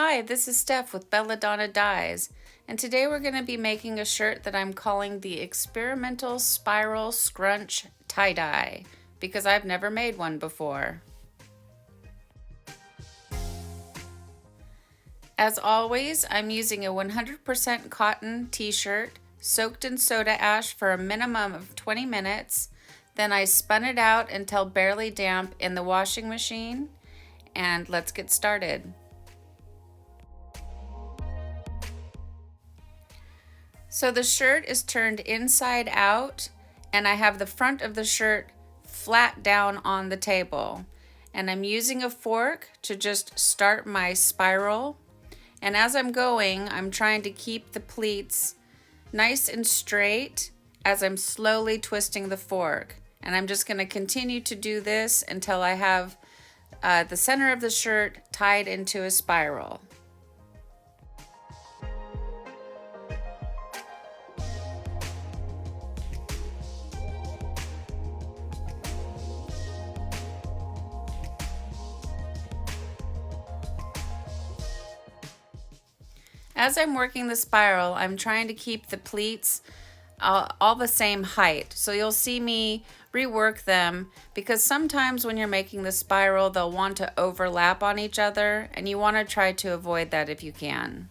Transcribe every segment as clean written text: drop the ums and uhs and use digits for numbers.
Hi, this is Steph with Belladonna Dyes, and today we're going to be making a shirt that I'm calling the Experimental Spiral Scrunch Tie-Dye because I've never made one before. As always, I'm using a 100% cotton t-shirt soaked in soda ash for a minimum of 20 minutes. Then I spun it out until barely damp in the washing machine, and let's get started. So the shirt is turned inside out, and I have the front of the shirt flat down on the table. And I'm using a fork to just start my spiral. And as I'm going, I'm trying to keep the pleats nice and straight as I'm slowly twisting the fork. And I'm just going to continue to do this until I have the center of the shirt tied into a spiral. As I'm working the spiral, I'm trying to keep the pleats all the same height. So you'll see me rework them because sometimes when you're making the spiral, they'll want to overlap on each other, and you want to try to avoid that if you can.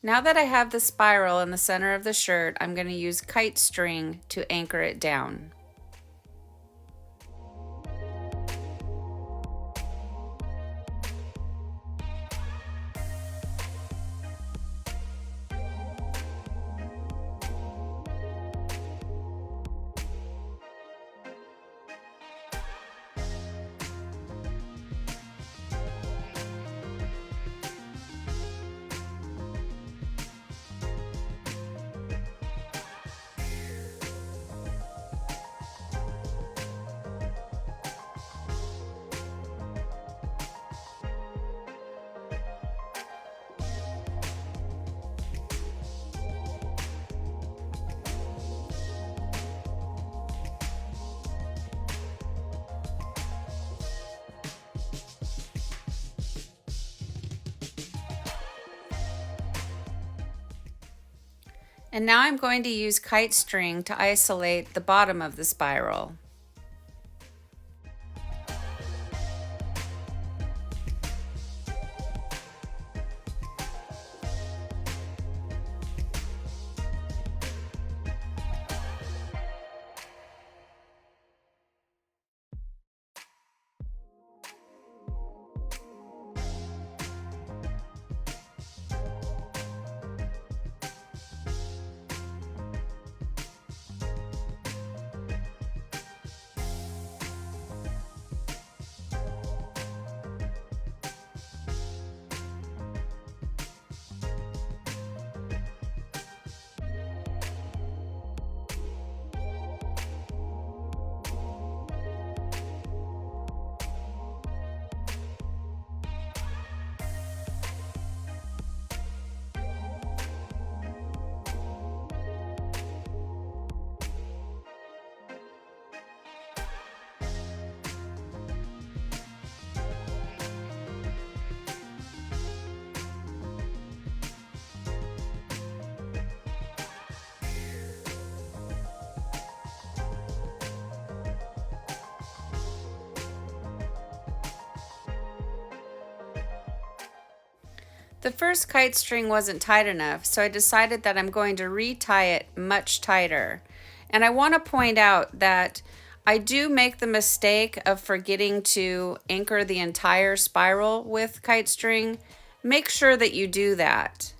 Now that I have the spiral in the center of the shirt, I'm going to use kite string to anchor it down. And now I'm going to use kite string to isolate the bottom of the spiral. The first kite string wasn't tight enough, so I decided that I'm going to retie it much tighter. And I want to point out that I do make the mistake of forgetting to anchor the entire spiral with kite string. Make sure that you do that.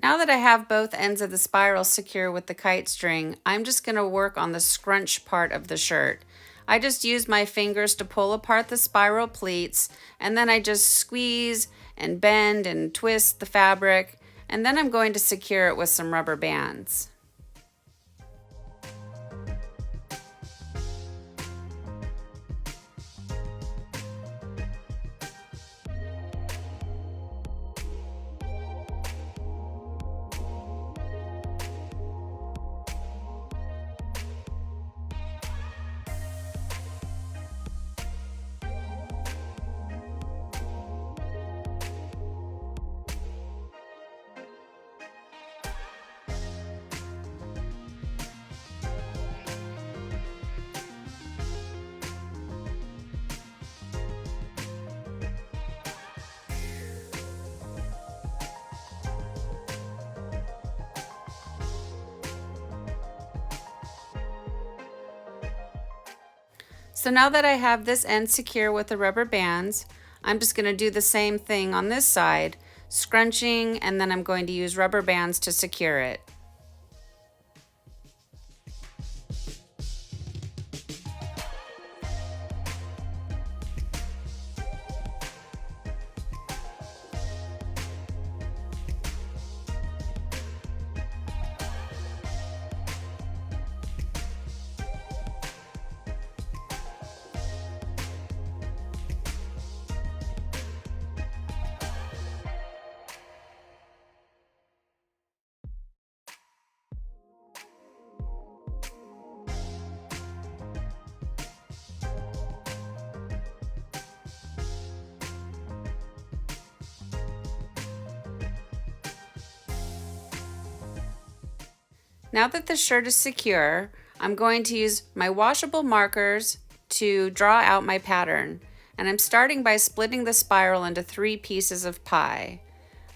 Now that I have both ends of the spiral secure with the kite string, I'm just going to work on the scrunch part of the shirt. I just use my fingers to pull apart the spiral pleats, and then I just squeeze and bend and twist the fabric, and then I'm going to secure it with some rubber bands. So now that I have this end secure with the rubber bands, I'm just going to do the same thing on this side, scrunching, and then I'm going to use rubber bands to secure it. Now that the shirt is secure, I'm going to use my washable markers to draw out my pattern, and I'm starting by splitting the spiral into 3 pieces of pie.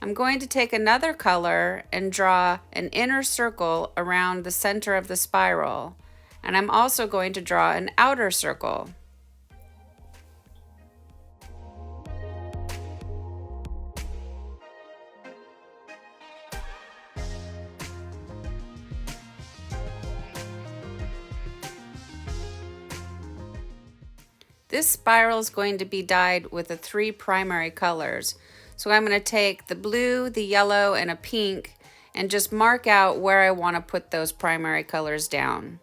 I'm going to take another color and draw an inner circle around the center of the spiral, and I'm also going to draw an outer circle. This spiral is going to be dyed with the 3 primary colors. So I'm going to take the blue, the yellow, and a pink and just mark out where I want to put those primary colors down.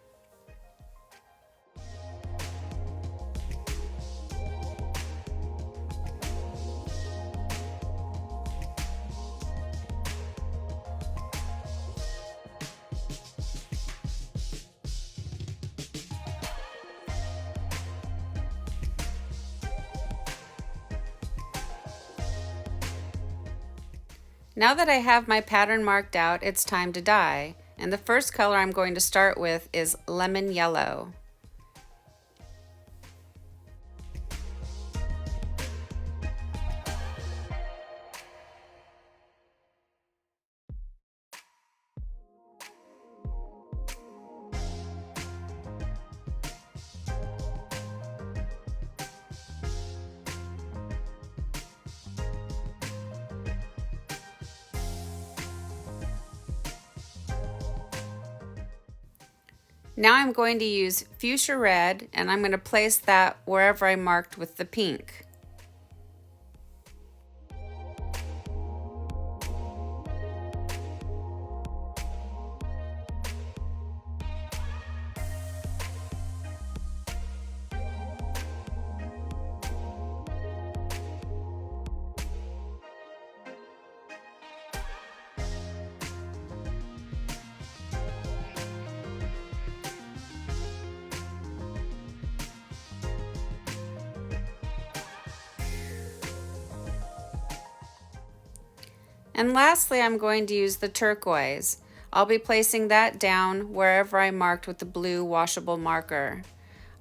Now that I have my pattern marked out, it's time to dye. And the first color I'm going to start with is lemon yellow. Now I'm going to use fuchsia red, and I'm going to place that wherever I marked with the pink. And lastly, I'm going to use the turquoise. I'll be placing that down wherever I marked with the blue washable marker.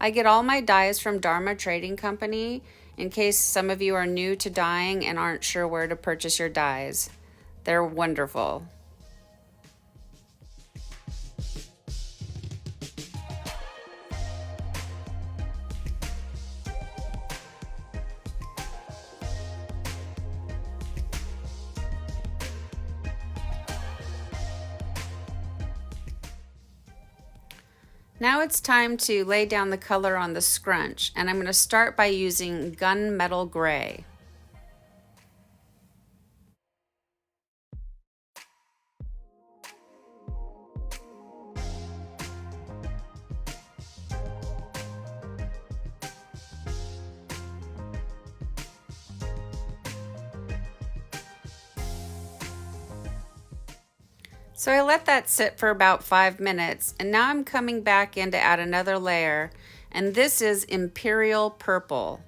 I get all my dyes from Dharma Trading Company in case some of you are new to dyeing and aren't sure where to purchase your dyes. They're wonderful. Now it's time to lay down the color on the scrunch, and I'm going to start by using gunmetal gray. So I let that sit for about 5 minutes, and now I'm coming back in to add another layer, and this is Imperial Purple.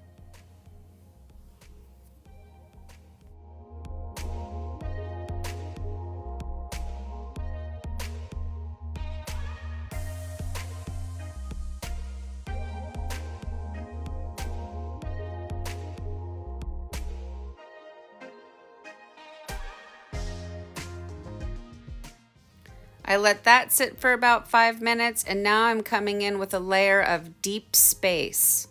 I let that sit for about 5 minutes, and now I'm coming in with a layer of Deep Space.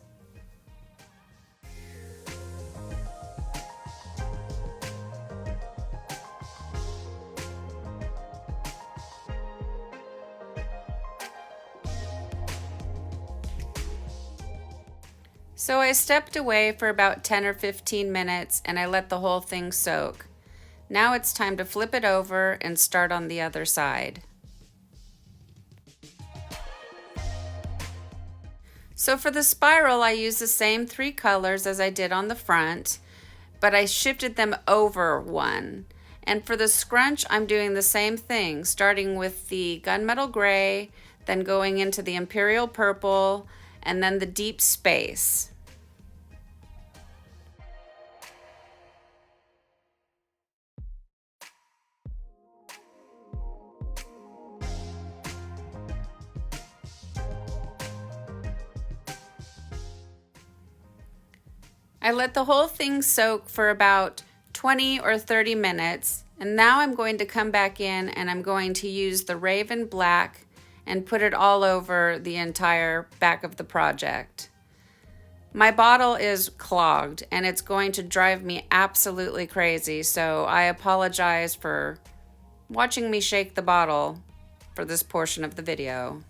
So I stepped away for about 10 or 15 minutes and I let the whole thing soak. Now it's time to flip it over and start on the other side. So for the spiral, I used the same 3 colors as I did on the front, but I shifted them over one. And for the scrunch, I'm doing the same thing, starting with the gunmetal gray, then going into the Imperial Purple, and then the Deep Space. I let the whole thing soak for about 20 or 30 minutes, and now I'm going to come back in and I'm going to use the Raven Black and put it all over the entire back of the project. My bottle is clogged and it's going to drive me absolutely crazy, so I apologize for watching me shake the bottle for this portion of the video.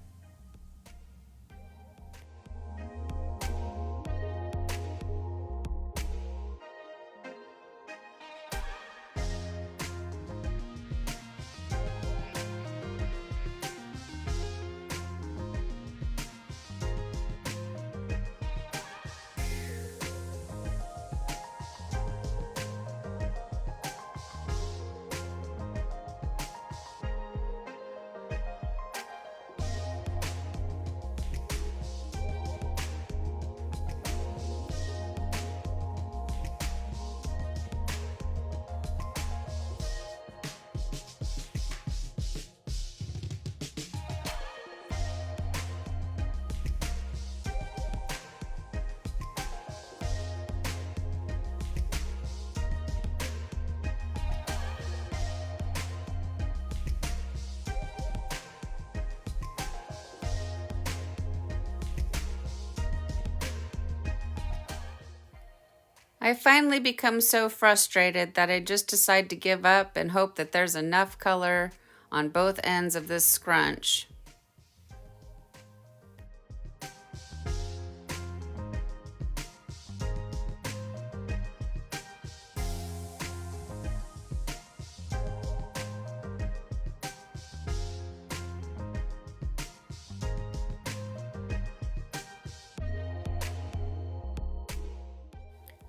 I finally become so frustrated that I just decide to give up and hope that there's enough color on both ends of this scrunch.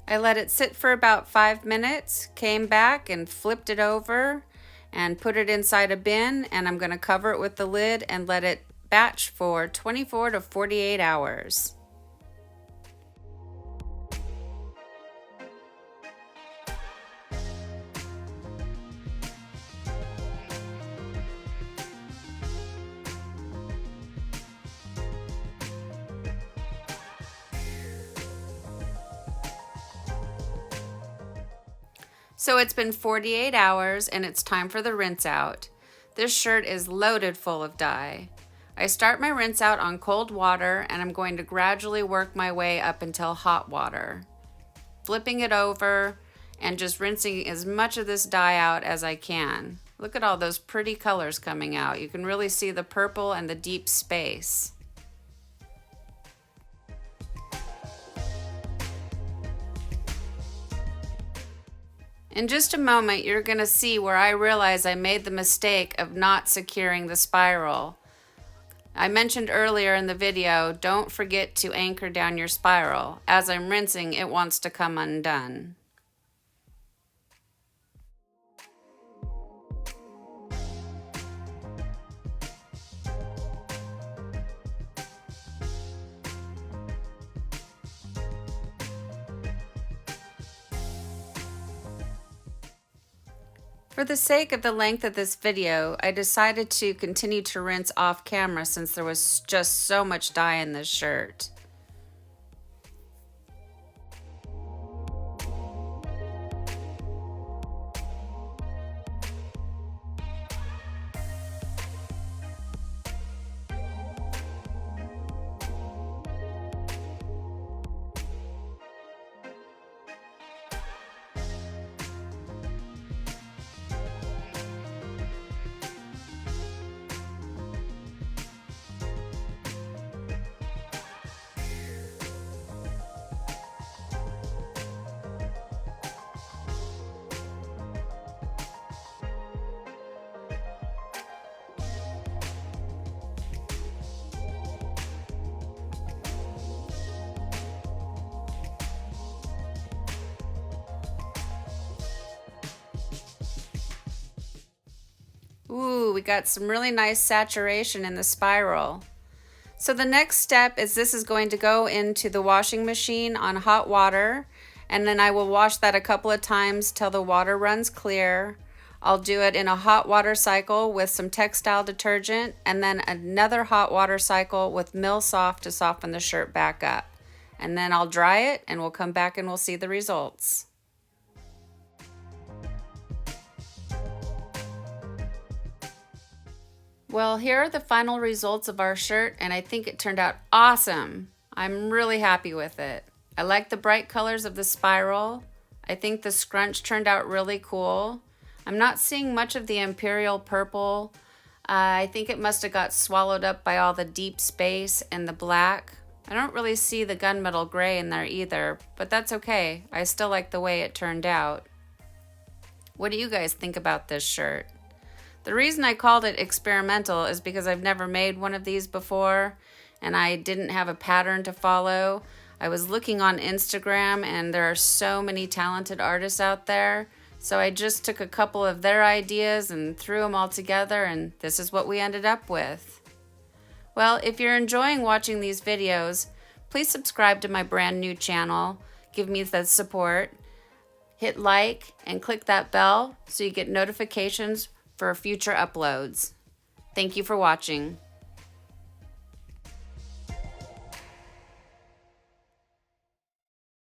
I let it sit for about 5 minutes, came back and flipped it over and put it inside a bin, and I'm going to cover it with the lid and let it batch for 24 to 48 hours. So it's been 48 hours and it's time for the rinse out. This shirt is loaded full of dye. I start my rinse out on cold water and I'm going to gradually work my way up until hot water. Flipping it over and just rinsing as much of this dye out as I can. Look at all those pretty colors coming out. You can really see the purple and the deep space. In just a moment, you're going to see where I realize I made the mistake of not securing the spiral. I mentioned earlier in the video, don't forget to anchor down your spiral. As I'm rinsing, it wants to come undone. For the sake of the length of this video, I decided to continue to rinse off camera since there was just so much dye in this shirt. Ooh, we got some really nice saturation in the spiral. So the next step is this is going to go into the washing machine on hot water, and then I will wash that a couple of times till the water runs clear. I'll do it in a hot water cycle with some textile detergent, and then another hot water cycle with Mill Soft to soften the shirt back up. And then I'll dry it and we'll come back and we'll see the results. Well, here are the final results of our shirt, and I think it turned out awesome. I'm really happy with it. I like the bright colors of the spiral. I think the scrunch turned out really cool. I'm not seeing much of the imperial purple. I think it must have got swallowed up by all the deep space and the black. I don't really see the gunmetal gray in there either, but that's okay. I still like the way it turned out. What do you guys think about this shirt? The reason I called it experimental is because I've never made one of these before and I didn't have a pattern to follow. I was looking on Instagram and there are so many talented artists out there, so I just took a couple of their ideas and threw them all together, and this is what we ended up with. Well, if you're enjoying watching these videos, please subscribe to my brand new channel, give me the support, hit like and click that bell so you get notifications for future uploads. Thank you for watching.